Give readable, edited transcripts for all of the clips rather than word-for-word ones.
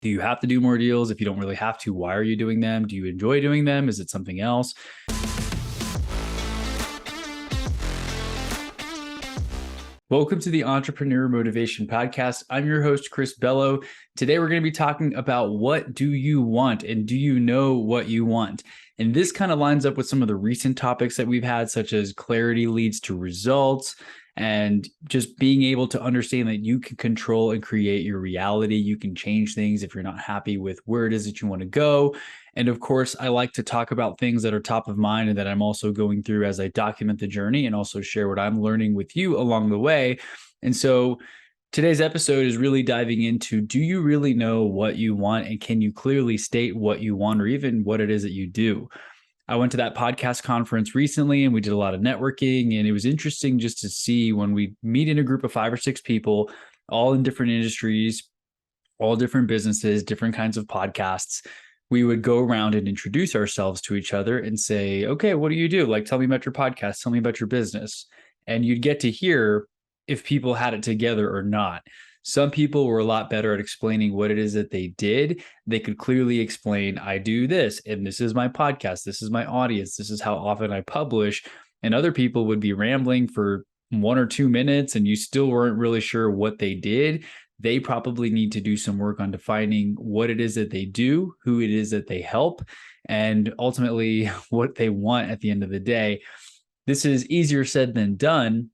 Do you have to do more deals? If you don't really have to, why are you doing them? Do you enjoy doing them? Is it something else? Welcome to the Entrepreneur Motivation Podcast. I'm your host, Chris Bello. Today, we're going to be talking about what do you want and do you know what you want? And this kind of lines up with some of the recent topics that we've had, such as clarity leads to results and just being able to understand that you can control and create your reality. You can change things if you're not happy with where it is that you want to go. And of course, I like to talk about things that are top of mind and that I'm also going through as I document the journey and also share what I'm learning with you along the way. And so today's episode is really diving into, do you really know what you want, and can you clearly state what you want or even what it is that you do? I went to that podcast conference recently and we did a lot of networking, and it was interesting just to see when we meet in a group of 5 or 6 people, all in different industries, all different businesses, different kinds of podcasts. We would go around and introduce ourselves to each other and say, okay, what do you do? Like, tell me about your podcast, tell me about your business. And you'd get to hear if people had it together or not. Some people were a lot better at explaining what it is that they did. They could clearly explain, I do this, and this is my podcast, this is my audience, this is how often I publish. And other people would be rambling for 1 or 2 minutes and you still weren't really sure what they did. They probably need to do some work on defining what it is that they do, who it is that they help, and ultimately what they want at the end of the day. This is easier said than done.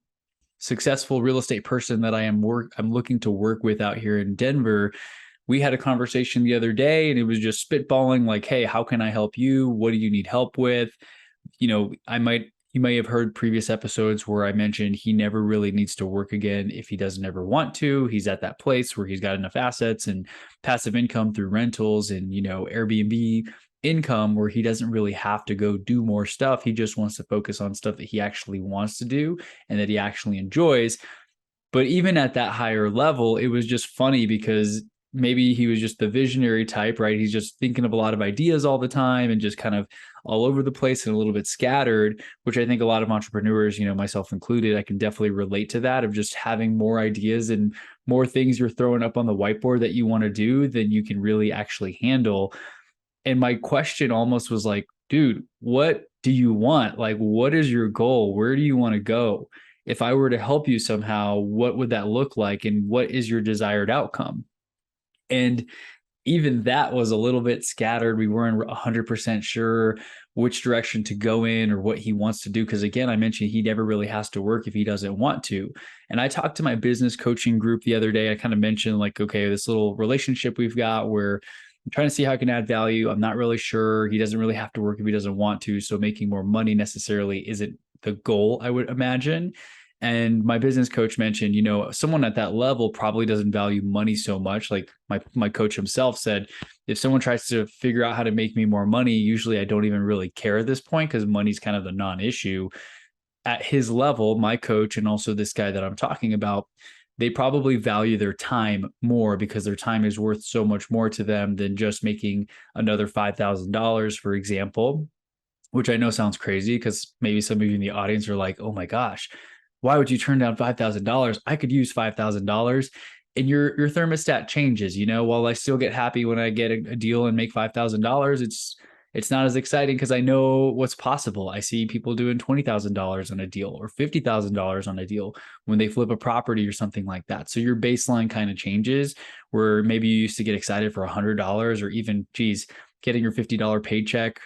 Successful real estate person that I'm looking to work with out here in Denver, we had a conversation the other day and it was just spitballing like, hey, how can I help you? What do you need help with? You may have heard previous episodes where I mentioned he never really needs to work again if he doesn't ever want to. He's at that place where he's got enough assets and passive income through rentals and, Airbnb income where he doesn't really have to go do more stuff. He just wants to focus on stuff that he actually wants to do and that he actually enjoys. But even at that higher level, it was just funny because maybe he was just the visionary type, right? He's just thinking of a lot of ideas all the time and just kind of all over the place and a little bit scattered, which I think a lot of entrepreneurs, myself included, I can definitely relate to that, of just having more ideas and more things you're throwing up on the whiteboard that you want to do than you can really actually handle. And my question almost was like, dude, what do you want? Like, what is your goal? Where do you want to go? If I were to help you somehow, what would that look like? And what is your desired outcome? And even that was a little bit scattered. We weren't 100% sure which direction to go in or what he wants to do. Because again, I mentioned he never really has to work if he doesn't want to. And I talked to my business coaching group the other day. I kind of mentioned like, okay, this little relationship we've got where I'm trying to see how I can add value. I'm not really sure. He doesn't really have to work if he doesn't want to. So making more money necessarily isn't the goal, I would imagine. And my business coach mentioned, someone at that level probably doesn't value money so much. Like my coach himself said, if someone tries to figure out how to make me more money, usually I don't even really care at this point because money's kind of the non-issue. At his level, my coach and also this guy that I'm talking about, they probably value their time more because their time is worth so much more to them than just making another $5,000, for example, which I know sounds crazy because maybe some of you in the audience are like, oh my gosh, why would you turn down $5,000? I could use $5,000. And your thermostat changes, while I still get happy when I get a deal and make $5,000, it's not as exciting because I know what's possible. I see people doing $20,000 on a deal or $50,000 on a deal when they flip a property or something like that. So your baseline kind of changes where maybe you used to get excited for $100 or even, getting your $50 paycheck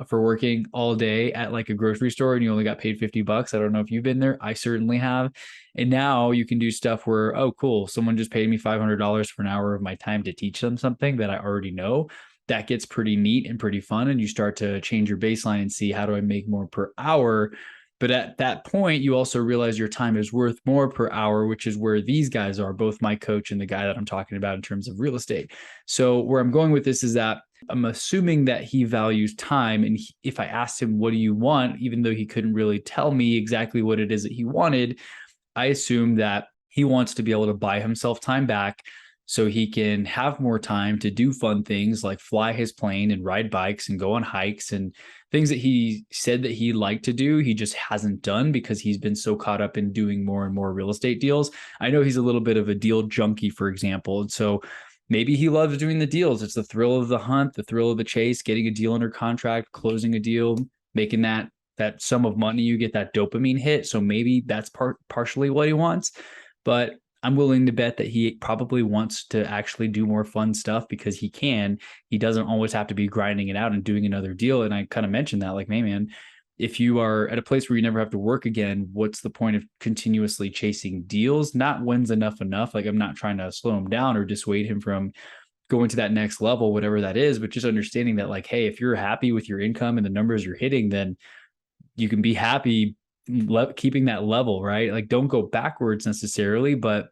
for working all day at like a grocery store and you only got paid $50. I don't know if you've been there. I certainly have. And now you can do stuff where, oh, cool, someone just paid me $500 for an hour of my time to teach them something that I already know. That gets pretty neat and pretty fun. And you start to change your baseline and see, how do I make more per hour? But at that point, you also realize your time is worth more per hour, which is where these guys are, both my coach and the guy that I'm talking about in terms of real estate. So where I'm going with this is that I'm assuming that he values time. And if I asked him, what do you want? Even though he couldn't really tell me exactly what it is that he wanted, I assume that he wants to be able to buy himself time back so he can have more time to do fun things like fly his plane and ride bikes and go on hikes and things that he said that he liked to do. He just hasn't done because he's been so caught up in doing more and more real estate deals. I know he's a little bit of a deal junkie, for example. And so Maybe he loves doing the deals. It's the thrill of the hunt, the thrill of the chase, getting a deal under contract, closing a deal, making that sum of money, you get that dopamine hit. So maybe that's partially what he wants. But I'm willing to bet that he probably wants to actually do more fun stuff because he can. He doesn't always have to be grinding it out and doing another deal. And I kind of mentioned that, like, hey, man, if you are at a place where you never have to work again, what's the point of continuously chasing deals? Not when's enough. Like, I'm not trying to slow him down or dissuade him from going to that next level, whatever that is, but just understanding that, like, hey, if you're happy with your income and the numbers you're hitting, then you can be happy keeping that level, right? Like, don't go backwards necessarily, but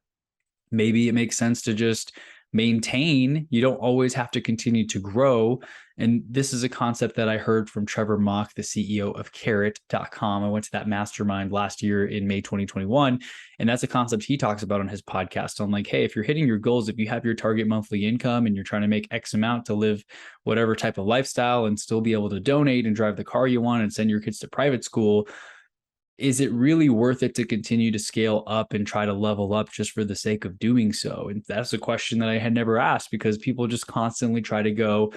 maybe it makes sense to just maintain. You don't always have to continue to grow. And this is a concept that I heard from Trevor Mock, the CEO of Carrot.com. I went to that mastermind last year in May 2021. And that's a concept he talks about on his podcast on, like, hey, if you're hitting your goals, if you have your target monthly income and you're trying to make X amount to live whatever type of lifestyle and still be able to donate and drive the car you want and send your kids to private school, is it really worth it to continue to scale up and try to level up just for the sake of doing so? And that's a question that I had never asked, because people just constantly try to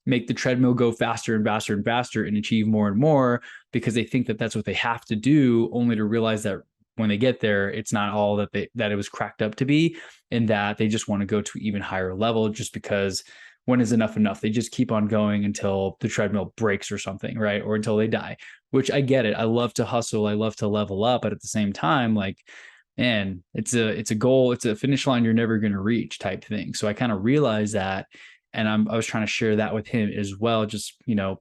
make the treadmill go faster and faster and faster and achieve more and more because they think that that's what they have to do, only to realize that when they get there, it's not all that it was cracked up to be, and that they just want to go to an even higher level just because when is enough? They just keep on going until the treadmill breaks or something, right? Or until they die, which I get it. I love to hustle. I love to level up. But at the same time, like, man, it's a goal. It's a finish line you're never going to reach type thing. So I kind of realized that. And I was trying to share that with him as well. Just, do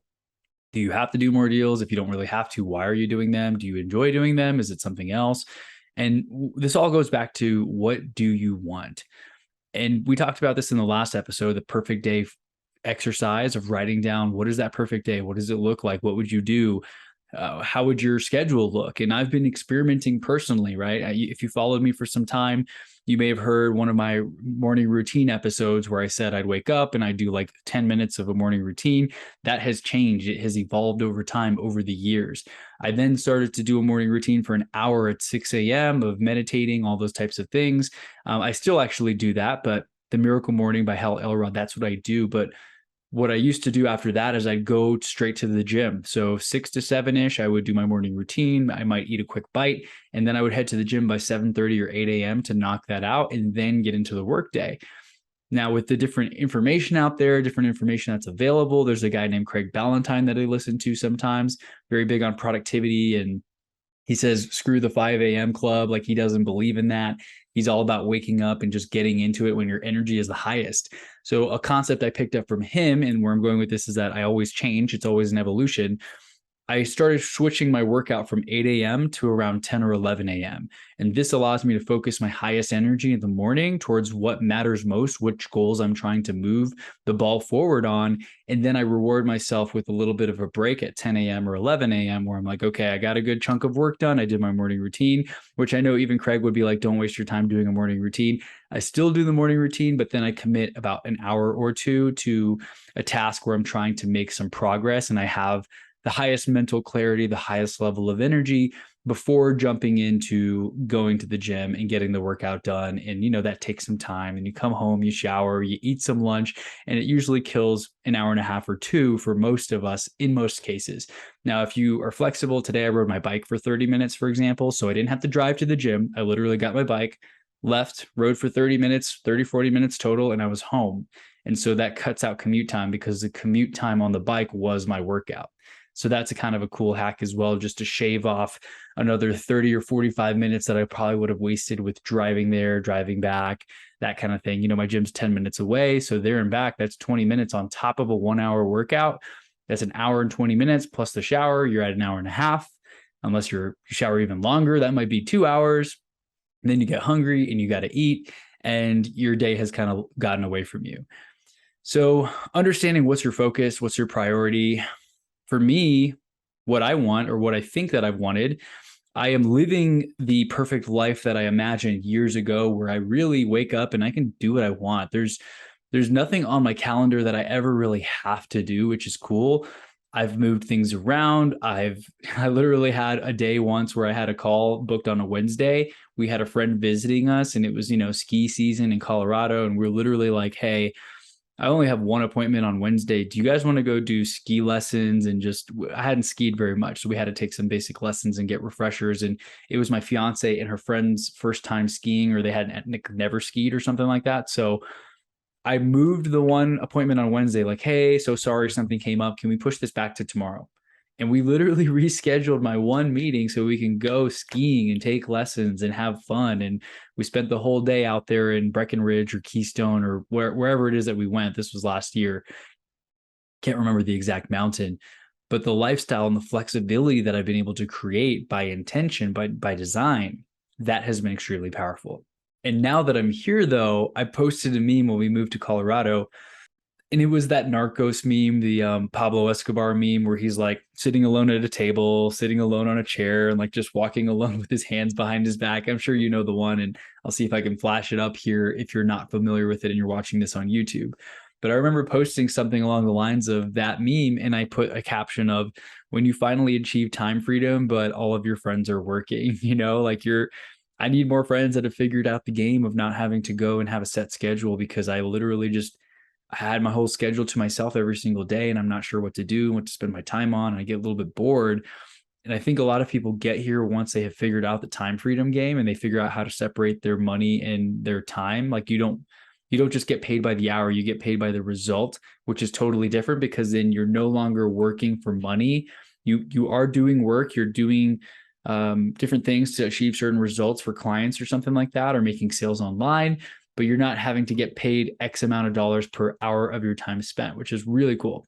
you have to do more deals? If you don't really have to, why are you doing them? Do you enjoy doing them? Is it something else? And this all goes back to, what do you want? And we talked about this in the last episode, the perfect day exercise of writing down, what is that perfect day? What does it look like? What would you do? How would your schedule look? And I've been experimenting personally, right? If you followed me for some time, you may have heard one of my morning routine episodes where I said I'd wake up and I'd do like 10 minutes of a morning routine. That has changed. It has evolved over time, over the years. I then started to do a morning routine for an hour at 6 a.m. of meditating, all those types of things. I still actually do that, but the Miracle Morning by Hal Elrod, that's what I do. But what I used to do after that is I'd go straight to the gym. So 6 to 7-ish, I would do my morning routine. I might eat a quick bite, and then I would head to the gym by 7:30 or 8 a.m. to knock that out and then get into the workday. Now, with the different information out there, different information that's available, there's a guy named Craig Ballantyne that I listen to sometimes, very big on productivity. And he says, screw the 5 a.m. club. Like, he doesn't believe in that. He's all about waking up and just getting into it when your energy is the highest. So a concept I picked up from him, and where I'm going with this, is that I always change. It's always an evolution. I started switching my workout from 8 a.m. to around 10 or 11 a.m. And this allows me to focus my highest energy in the morning towards what matters most, which goals I'm trying to move the ball forward on. And then I reward myself with a little bit of a break at 10 a.m. or 11 a.m. where I'm like, okay, I got a good chunk of work done. I did my morning routine, which I know even Craig would be like, don't waste your time doing a morning routine. I still do the morning routine, but then I commit about an hour or two to a task where I'm trying to make some progress, and I have the highest mental clarity, the highest level of energy before jumping into going to the gym and getting the workout done. And, that takes some time, and you come home, you shower, you eat some lunch, and it usually kills an hour and a half or two for most of us in most cases. Now, if you are flexible, today I rode my bike for 30 minutes, for example, so I didn't have to drive to the gym. I literally got my bike, left, rode for 30 minutes, 30, 40 minutes total, and I was home. And so that cuts out commute time, because the commute time on the bike was my workout. So that's a kind of a cool hack as well, just to shave off another 30 or 45 minutes that I probably would have wasted with driving there, driving back, that kind of thing. My gym's 10 minutes away. So there and back, that's 20 minutes on top of a 1-hour workout. That's an hour and 20 minutes plus the shower. You're at an hour and a half. Unless you shower even longer, that might be 2 hours. And then you get hungry and you got to eat, and your day has kind of gotten away from you. So understanding what's your focus, what's your priority. For me, what I want, or what I think that I've wanted, I am living the perfect life that I imagined years ago, where I really wake up and I can do what I want. There's nothing on my calendar that I ever really have to do, which is cool. I've moved things around. I literally had a day once where I had a call booked on a Wednesday. We had a friend visiting us, and it was, ski season in Colorado. And we're literally like, hey, I only have one appointment on Wednesday. Do you guys want to go do ski lessons? And I hadn't skied very much. So we had to take some basic lessons and get refreshers. And it was my fiance and her friend's first time skiing, or they had never skied or something like that. So I moved the one appointment on Wednesday, like, hey, so sorry, something came up. Can we push this back to tomorrow? And we literally rescheduled my one meeting so we can go skiing and take lessons and have fun. And we spent the whole day out there in Breckenridge or Keystone or wherever it is that we went. This was last year. Can't remember the exact mountain, but the lifestyle and the flexibility that I've been able to create by intention, by design, that has been extremely powerful. And now that I'm here, though, I posted a meme when we moved to Colorado, and it was that Narcos meme, the Pablo Escobar meme, where he's like sitting alone at a table, sitting alone on a chair, and like just walking alone with his hands behind his back. I'm sure you know the one, and I'll see if I can flash it up here if you're not familiar with it and you're watching this on YouTube. But I remember posting something along the lines of that meme, and I put a caption of, when you finally achieve time freedom, but all of your friends are working, I need more friends that have figured out the game of not having to go and have a set schedule, because I literally I had my whole schedule to myself every single day, and I'm not sure what to do, what to spend my time on. And I get a little bit bored. And I think a lot of people get here once they have figured out the time freedom game and they figure out how to separate their money and their time. Like you don't just get paid by the hour, you get paid by the result, which is totally different, because then you're no longer working for money. You are doing work, you're doing different things to achieve certain results for clients or something like that, or making sales online, but you're not having to get paid X amount of dollars per hour of your time spent, which is really cool.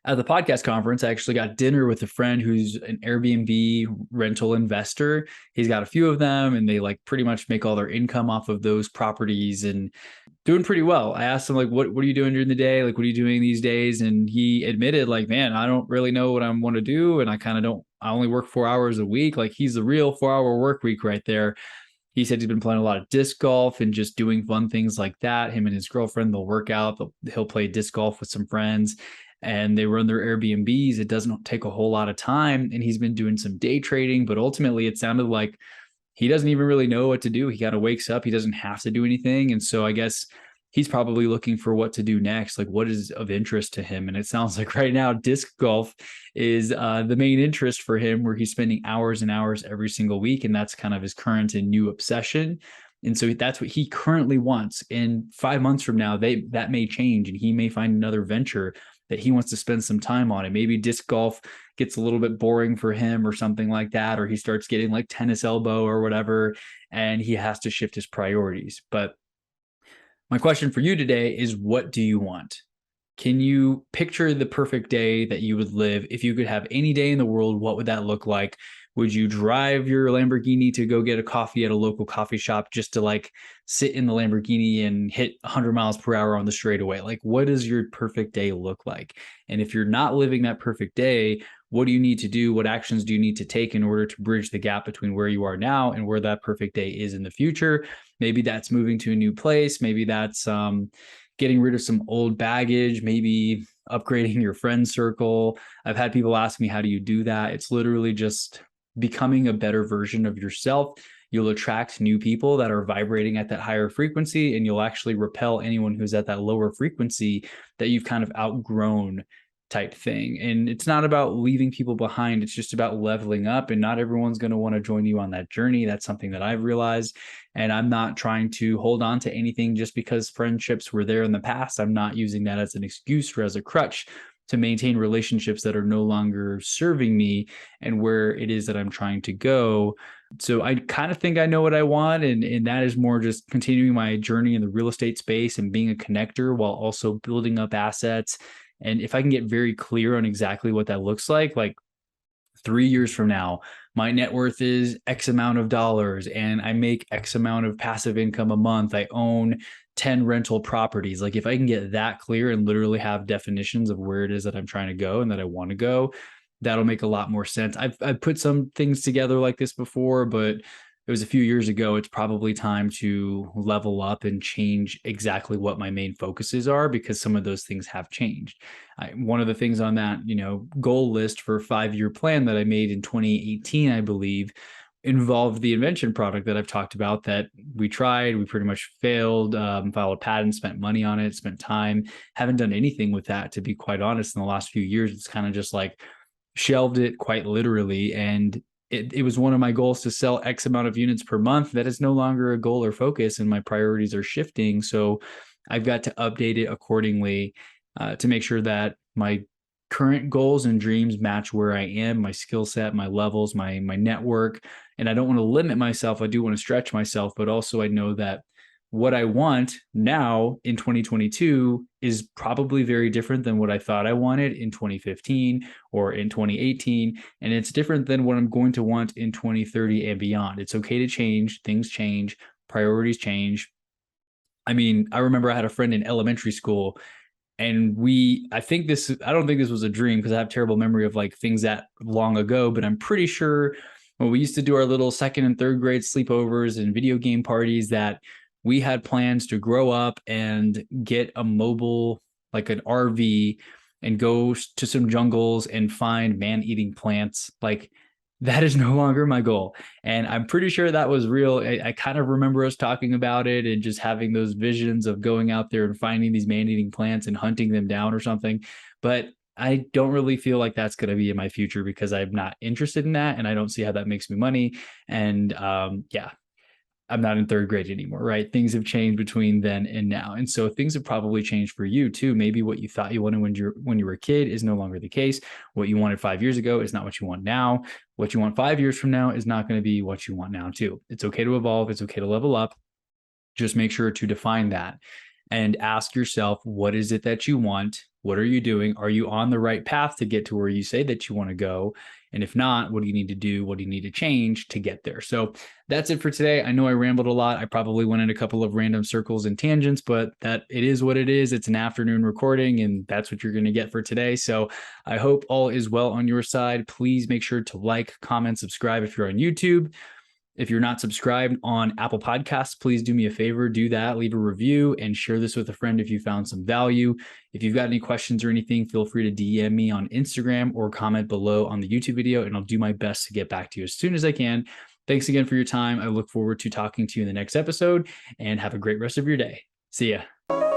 At the podcast conference, I actually got dinner with a friend who's an Airbnb rental investor. He's got a few of them, and they like pretty much make all their income off of those properties and doing pretty well. I asked him, like, what are you doing during the day? Like, what are you doing these days? And he admitted, like, man, I don't really know what I want to do. And I only work 4 hours a week. Like, he's the real 4-hour work week right there. He said he's been playing a lot of disc golf and just doing fun things like that. Him and his girlfriend, they'll work out. He'll play disc golf with some friends, and they run their Airbnbs. It doesn't take a whole lot of time. And he's been doing some day trading, but ultimately it sounded like he doesn't even really know what to do. He kind of wakes up. He doesn't have to do anything. And so I guess he's probably looking for what to do next, like what is of interest to him. And it sounds like right now disc golf is the main interest for him, where he's spending hours and hours every single week. And that's kind of his current and new obsession. And so that's what he currently wants. And 5 months from now, that may change, and he may find another venture that he wants to spend some time on. And maybe disc golf gets a little bit boring for him or something like that, or he starts getting like tennis elbow or whatever, and he has to shift his priorities. But my question for you today is, what do you want? Can you picture the perfect day that you would live? If you could have any day in the world, what would that look like? Would you drive your Lamborghini to go get a coffee at a local coffee shop just to like sit in the Lamborghini and hit 100 miles per hour on the straightaway? Like, what does your perfect day look like? And if you're not living that perfect day, what do you need to do? What actions do you need to take in order to bridge the gap between where you are now and where that perfect day is in the future? Maybe that's moving to a new place. Maybe that's getting rid of some old baggage, maybe upgrading your friend circle. I've had people ask me, how do you do that? It's literally just becoming a better version of yourself. You'll attract new people that are vibrating at that higher frequency, and you'll actually repel anyone who's at that lower frequency that you've kind of outgrown, type thing. And it's not about leaving people behind. It's just about leveling up, and not everyone's going to want to join you on that journey. That's something that I've realized. And I'm not trying to hold on to anything just because friendships were there in the past. I'm not using that as an excuse or as a crutch to maintain relationships that are no longer serving me and where it is that I'm trying to go. So I kind of think I know what I want. And that is more just continuing my journey in the real estate space and being a connector while also building up assets. And if I can get very clear on exactly what that looks like 3 years from now, my net worth is X amount of dollars and I make X amount of passive income a month. I own 10 rental properties. Like, if I can get that clear and literally have definitions of where it is that I'm trying to go and that I want to go, that'll make a lot more sense. I've put some things together like this before, but it was a few years ago. It's probably time to level up and change exactly what my main focuses are, because some of those things have changed. One of the things on that, goal list for a 5-year plan that I made in 2018, I believe, involved the invention product that I've talked about that we tried. We pretty much failed, filed a patent, spent money on it, spent time, haven't done anything with that, to be quite honest. In the last few years, it's kind of just like shelved it quite literally. And it was one of my goals to sell X amount of units per month. That is no longer a goal or focus, and my priorities are shifting. So I've got to update it accordingly to make sure that my current goals and dreams match where I am, my skill set, my levels, my network. And I don't want to limit myself. I do want to stretch myself, but also I know that what I want now in 2022 is probably very different than what I thought I wanted in 2015 or in 2018. And it's different than what I'm going to want in 2030 and beyond. It's okay to change. Things change. Priorities change. I mean, I remember I had a friend in elementary school, and I don't think this was a dream, because I have terrible memory of like things that long ago, but I'm pretty sure when we used to do our little second and third grade sleepovers and video game parties, that we had plans to grow up and get a mobile, like an RV, and go to some jungles and find man-eating plants. Like, that is no longer my goal. And I'm pretty sure that was real. I kind of remember us talking about it and just having those visions of going out there and finding these man-eating plants and hunting them down or something. But I don't really feel like that's going to be in my future, because I'm not interested in that. And I don't see how that makes me money. And yeah, I'm not in third grade anymore, right? Things have changed between then and now. And so things have probably changed for you too. Maybe what you thought you wanted when you were a kid is no longer the case. What you wanted 5 years ago is not what you want now. What you want 5 years from now is not going to be what you want now too. It's okay to evolve. It's okay to level up. Just make sure to define that and ask yourself, what is it that you want? What are you doing? Are you on the right path to get to where you say that you want to go? And if not, what do you need to do? What do you need to change to get there? So that's it for today. I know I rambled a lot. I probably went in a couple of random circles and tangents, but that it is what it is. It's an afternoon recording, and that's what you're going to get for today. So I hope all is well on your side. Please make sure to like, comment, subscribe if you're on YouTube. If you're not subscribed on Apple Podcasts, please do me a favor, do that, leave a review, and share this with a friend if you found some value. If you've got any questions or anything, feel free to DM me on Instagram or comment below on the YouTube video, and I'll do my best to get back to you as soon as I can. Thanks again for your time. I look forward to talking to you in the next episode, and have a great rest of your day. See ya.